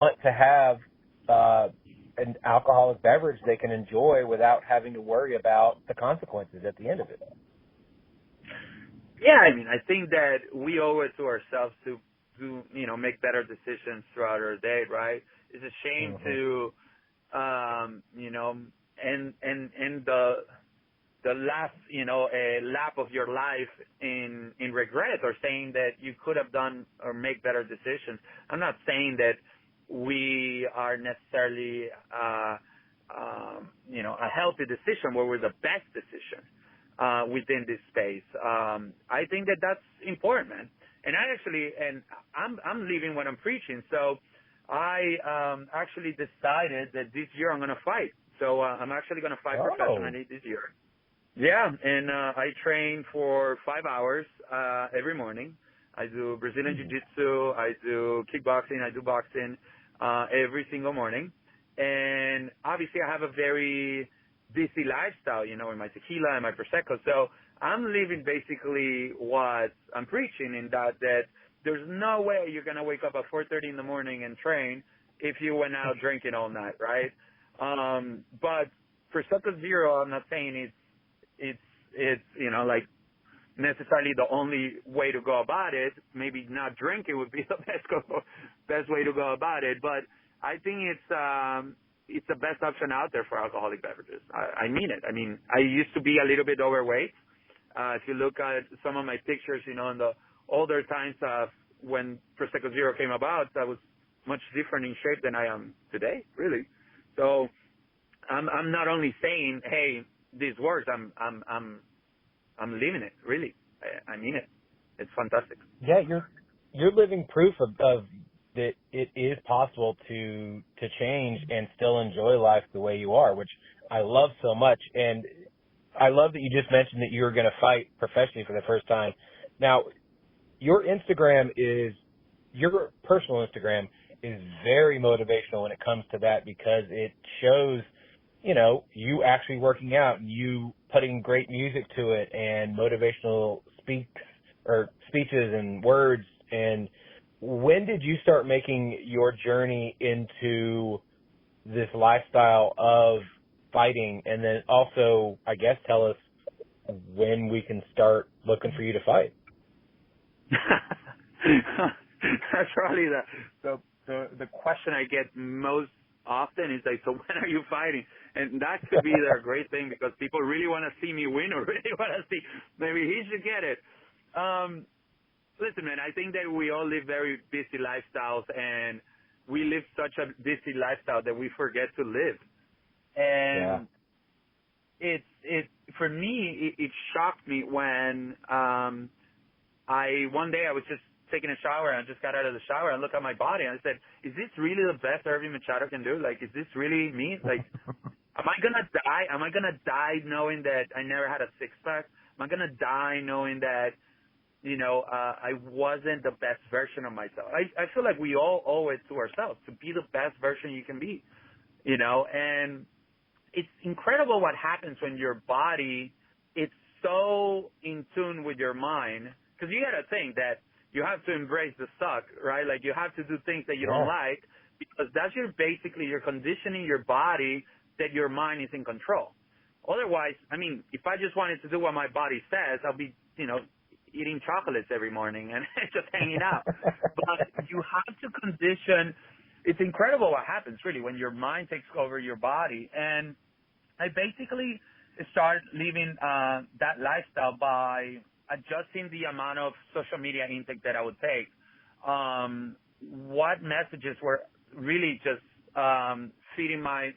to have an alcoholic beverage they can enjoy without having to worry about the consequences at the end of it. Yeah, I mean, I think that we owe it to ourselves to make better decisions throughout our day, right? It's a shame Mm-hmm. to, end the last, a lap of your life in regret, or saying that you could have done or make better decisions. I'm not saying that we are necessarily, a healthy decision where we're the best decision within this space. I think that that's important, man. And I'm leaving what I'm preaching. So I actually decided that this year I'm going to fight. So I'm actually going to fight professionally this year. Yeah, and I train for 5 hours every morning. I do Brazilian Jiu-Jitsu, I do kickboxing, I do boxing every single morning. And obviously I have a very busy lifestyle, with my tequila and my Prosecco. So I'm living basically what I'm preaching, in that there's no way you're going to wake up at 4:30 in the morning and train if you went out drinking all night, right? But Prosecco Zero, I'm not saying it's like necessarily the only way to go about it. Maybe not drinking would be the best way to go about it, but I think it's the best option out there for alcoholic beverages. I mean it. I mean, I used to be a little bit overweight. If you look at some of my pictures, in the older times when Prosecco Zero came about, I was much different in shape than I am today, really. So I'm not only saying, hey, this works. I'm living it, really. I mean it. It's fantastic. Yeah, you're living proof of that it is possible to change and still enjoy life the way you are, which I love so much. And I love that you just mentioned that you were going to fight professionally for the first time. Now, your personal Instagram is very motivational when it comes to that, because it shows, you actually working out and you putting great music to it and motivational speeches and words. And when did you start making your journey into this lifestyle of fighting? And then also, I guess, tell us when we can start looking for you to fight. That's probably the question I get most often is like, so when are you fighting? And that could be a great thing, because people really want to see me win, or really want to see maybe he should get it. Listen, man, I think that we all live very busy lifestyles, and we live such a busy lifestyle that we forget to live. And it for me, it shocked me when one day I was just taking a shower, and I just got out of the shower and looked at my body, and I said, is this really the best Ervin Machado can do? Like, is this really me? Like, am I going to die? Am I going to die knowing that I never had a six-pack? Am I going to die knowing that, I wasn't the best version of myself? I feel like we all owe it to ourselves to be the best version you can be, and it's incredible what happens when your body is so in tune with your mind, because you got to think that you have to embrace the suck, right? Like, you have to do things that you don't like, because that's you're conditioning your body that your mind is in control. Otherwise, I mean, if I just wanted to do what my body says, I'll be, eating chocolates every morning and just hanging out. But you have to condition. It's incredible what happens, really, when your mind takes over your body. And I basically started living that lifestyle by adjusting the amount of social media intake that I would take. What messages were really just feeding my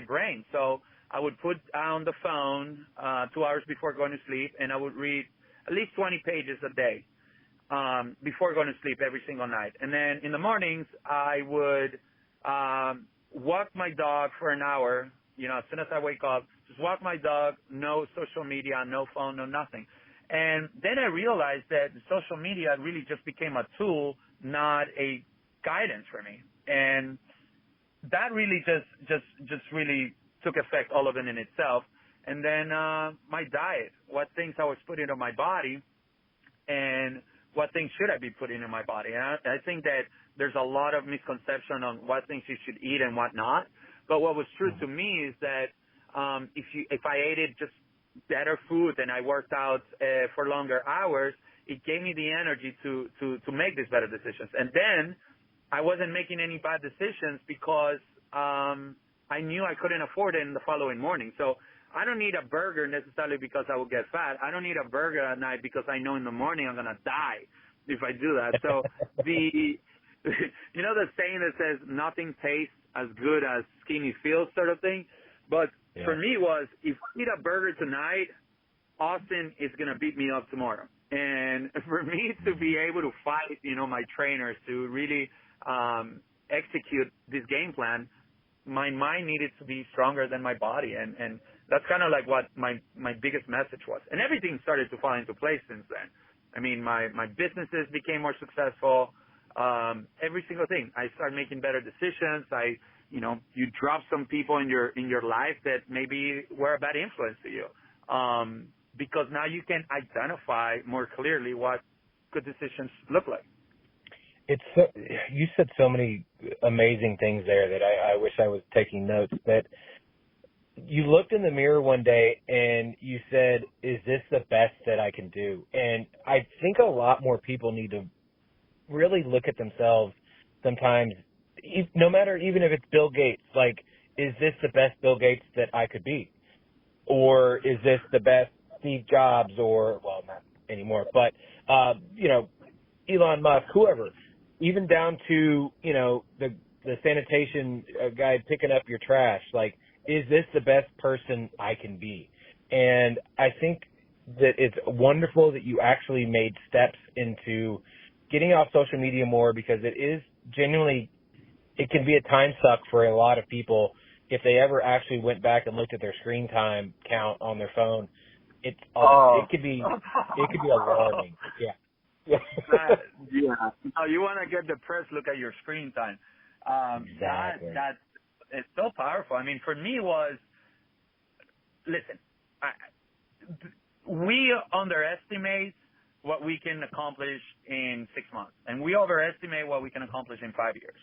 brain. So I would put down the phone 2 hours before going to sleep, and I would read at least 20 pages a day before going to sleep every single night. And then in the mornings, I would walk my dog for an hour, as soon as I wake up, just walk my dog, no social media, no phone, no nothing. And then I realized that social media really just became a tool, not a guidance for me. And that really just really took effect, all of it in itself. And then my diet, what things I was putting on my body, and what things should I be putting in my body. And I think that there's a lot of misconception on what things you should eat and what not. But what was true to me is that if I ate it just better food and I worked out for longer hours, it gave me the energy to make these better decisions. And then I wasn't making any bad decisions because I knew I couldn't afford it in the following morning. So I don't need a burger necessarily because I will get fat. I don't need a burger at night because I know in the morning I'm going to die if I do that. So you know the saying that says nothing tastes as good as skinny feels sort of thing? But for me was, if I eat a burger tonight, Austin is going to beat me up tomorrow. And for me to be able to fight, my trainers to really execute this game plan, my mind needed to be stronger than my body. And that's kind of like what my biggest message was. And everything started to fall into place since then. I mean, my businesses became more successful. Every single thing. I started making better decisions. You drop some people in your life that maybe were a bad influence to you. Because now you can identify more clearly what good decisions look like. You said so many amazing things there that I wish I was taking notes. That you looked in the mirror one day and you said, is this the best that I can do? And I think a lot more people need to really look at themselves sometimes, no matter, even if it's Bill Gates, like, is this the best Bill Gates that I could be? Or is this the best Steve Jobs, or, well, not anymore, but, Elon Musk, whoever, even down to, the sanitation guy picking up your trash. Like, is this the best person I can be? And I think that it's wonderful that you actually made steps into getting off social media more, because it is genuinely, it can be a time suck for a lot of people if they ever actually went back and looked at their screen time count on their phone. It could be alarming. Yeah. No, you want to get depressed, look at your screen time. Exactly. It's so powerful. I mean, for me we underestimate what we can accomplish in 6 months, and we overestimate what we can accomplish in 5 years.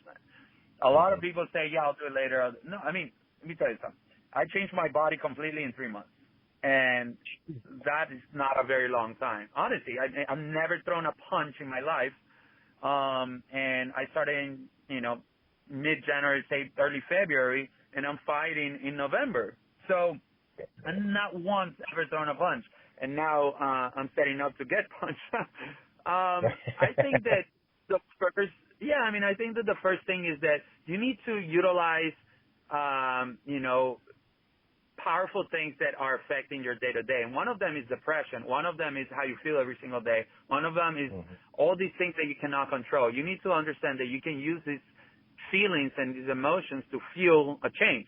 A lot of people say, yeah, I'll do it later. No, I mean, let me tell you something. I changed my body completely in 3 months. And that is not a very long time. Honestly, I've never thrown a punch in my life. And I started in, mid-January, say early February, and I'm fighting in November. So I'm not once ever thrown a punch. And now I'm setting up to get punched. I think that I think that the first thing is that you need to utilize, powerful things that are affecting your day-to-day. And one of them is depression. One of them is how you feel every single day. One of them is all these things that you cannot control. You need to understand that you can use these feelings and these emotions to fuel a change.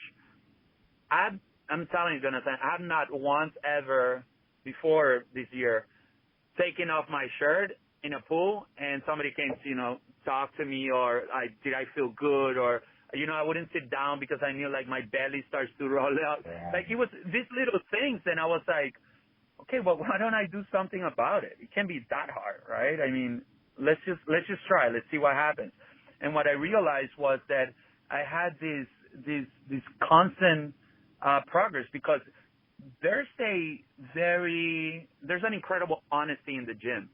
I'm telling you, Jonathan, I've not once ever before this year taken off my shirt in a pool and somebody came to, talk to me, or did I feel good, or I wouldn't sit down because I knew like my belly starts to roll out. Yeah. Like it was these little things, and I was like, okay, well, why don't I do something about it? It can't be that hard, right? I mean, let's just try. Let's see what happens. And what I realized was that I had this constant progress, because there's an incredible honesty in the gym.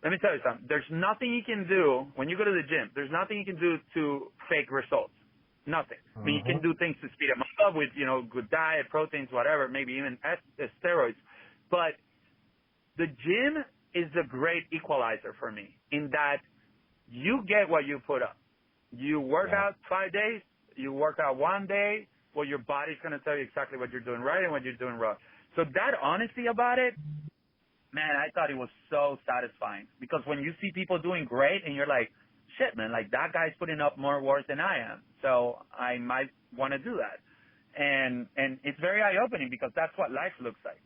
Let me tell you something. There's nothing you can do when you go to the gym. There's nothing you can do to fake results. Nothing. I mean, you can do things to speed them up with, good diet, proteins, whatever, maybe even steroids. But the gym is the great equalizer for me, in that you get what you put up. You work out 5 days, you work out 1 day, well, your body's going to tell you exactly what you're doing right and what you're doing wrong. So that honesty about it, man, I thought it was so satisfying, because when you see people doing great and you're like, shit, man, like that guy's putting up more work than I am, so I might want to do that. And it's very eye-opening, because that's what life looks like.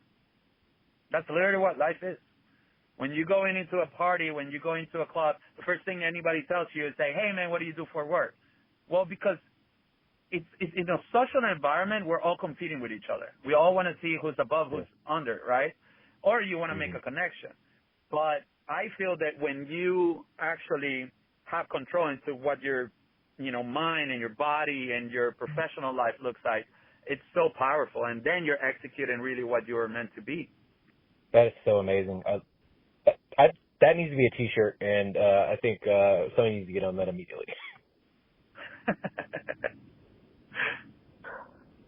That's literally what life is. When you go into a party, when you go into a club, the first thing anybody tells you is say, hey, man, what do you do for work? Well, because it's in a social environment, we're all competing with each other. We all want to see who's above, who's under, right? Or you want to make a connection. But I feel that when you actually have control into what your, mind and your body and your professional life looks like, it's so powerful. And then you're executing really what you were meant to be. That is so amazing. That needs to be a T-shirt, and I think somebody needs to get on that immediately.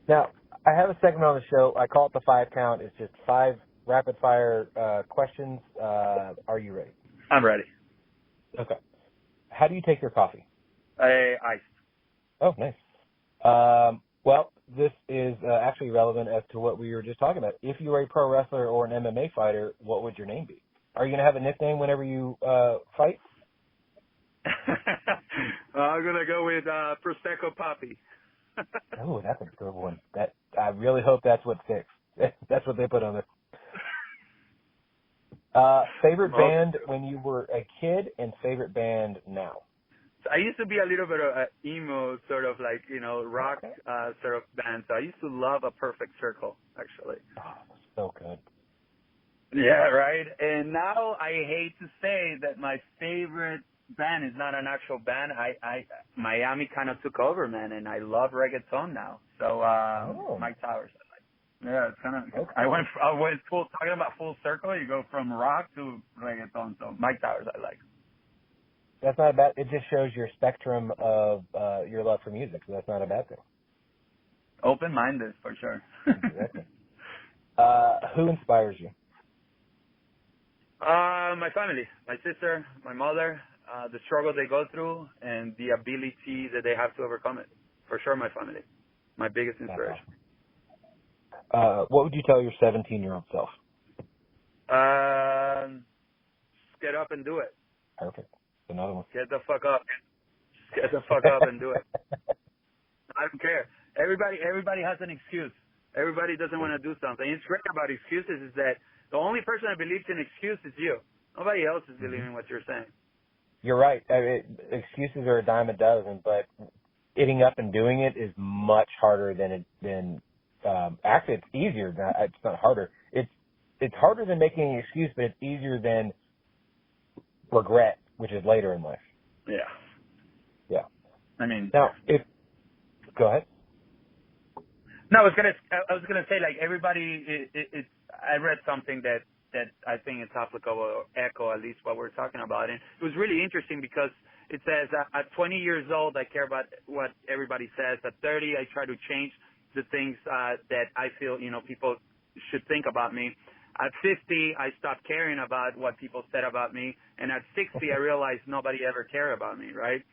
Now, I have a segment on the show. I call it the 5 count. It's just 5 rapid-fire questions. Are you ready? I'm ready. Okay. How do you take your coffee? Iced. Oh, nice. Well, this is actually relevant as to what we were just talking about. If you were a pro wrestler or an MMA fighter, what would your name be? Are you going to have a nickname whenever you fight? I'm going to go with Prosecco Poppy. Oh, that's a good one. That I really hope that's what sticks. That's what they put on there. Favorite band when you were a kid and favorite band now? So I used to be a little bit of an emo sort of like, rock sort of band. So I used to love A Perfect Circle, actually. Oh, so good. Yeah, right. And now I hate to say that my favorite band is not an actual band. Miami kind of took over, man, and I love reggaeton now. So Mike Towers, I like. Yeah, it's kind of. Okay. I went talking about full circle. You go from rock to reggaeton. So Mike Towers, I like. That's not a bad. It just shows your spectrum of your love for music. So that's not a bad thing. Open-minded for sure. Exactly. Who inspires you? My family, my sister, my mother, the struggle they go through, and the ability that they have to overcome it. For sure, my family, my biggest inspiration. What would you tell your 17-year-old self? Get up and do it. Perfect. Another one. Get the fuck up. Get the fuck up and do it. I don't care. Everybody has an excuse. Everybody doesn't want to do something. It's great about excuses is that the only person that believes in excuse is you. Nobody else is believing what you're saying. You're right. I mean, excuses are a dime a dozen, but getting up and doing it is much harder than actually it's easier. It's not harder. It's harder than making an excuse, but it's easier than regret, which is later in life. Yeah. Yeah. I mean, now go ahead. No, I was gonna say like everybody. I read something that I think it's applicable or echo at least what we're talking about, and it was really interesting because it says at 20 years old I care about what everybody says. At 30 I try to change the things that I feel people should think about me. At 50 I stopped caring about what people said about me, and at 60 I realized nobody ever cared about me, right?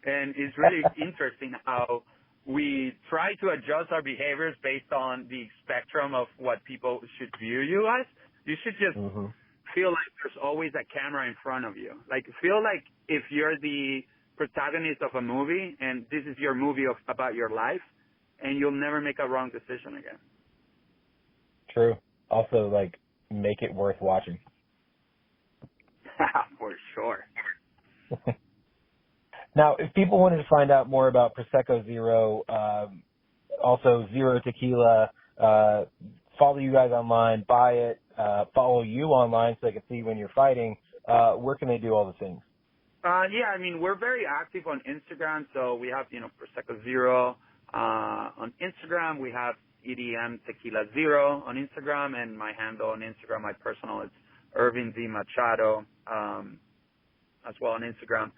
And it's really interesting how we try to adjust our behaviors based on the spectrum of what people should view you as. You should just feel like there's always a camera in front of you. Like, feel like if you're the protagonist of a movie and this is your movie about your life, and you'll never make a wrong decision again. True. Also, like, make it worth watching. For sure. Now, if people wanted to find out more about Prosecco Zero, also Zero Tequila, follow you guys online, buy it, follow you online so they can see when you're fighting, where can they do all the things? Yeah, I mean, we're very active on Instagram, so we have, Prosecco Zero on Instagram. We have EDM Tequila Zero on Instagram, and my handle on Instagram, my personal, it's Ervin D. Machado, as well on Instagram.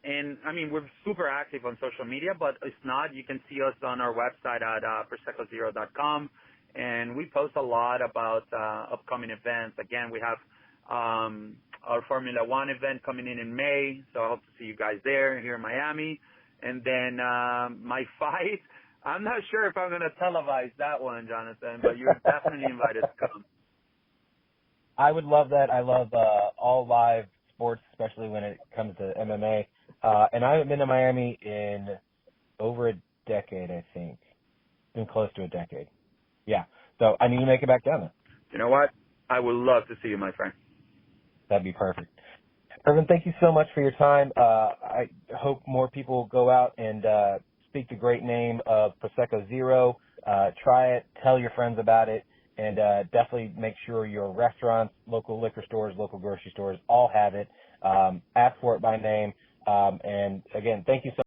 And I mean, we're super active on social media, but if not, you can see us on our website at ProseccoZero.com, and we post a lot about upcoming events. Again, we have our Formula One event coming in May, so I hope to see you guys there here in Miami. And then my fight, I'm not sure if I'm going to televise that one, Jonathan, but you're definitely invited to come. I would love that. I love all live sports, especially when it comes to MMA. And I haven't been to Miami in over a decade, I think. It's been close to a decade. Yeah. So I need to make it back down there. You know what? I would love to see you, my friend. That'd be perfect. Ervin, thank you so much for your time. I hope more people go out and speak the great name of Prosecco Zero. Try it. Tell your friends about it. and definitely make sure your restaurants, local liquor stores, local grocery stores all have it. Ask for it by name. And again, thank you so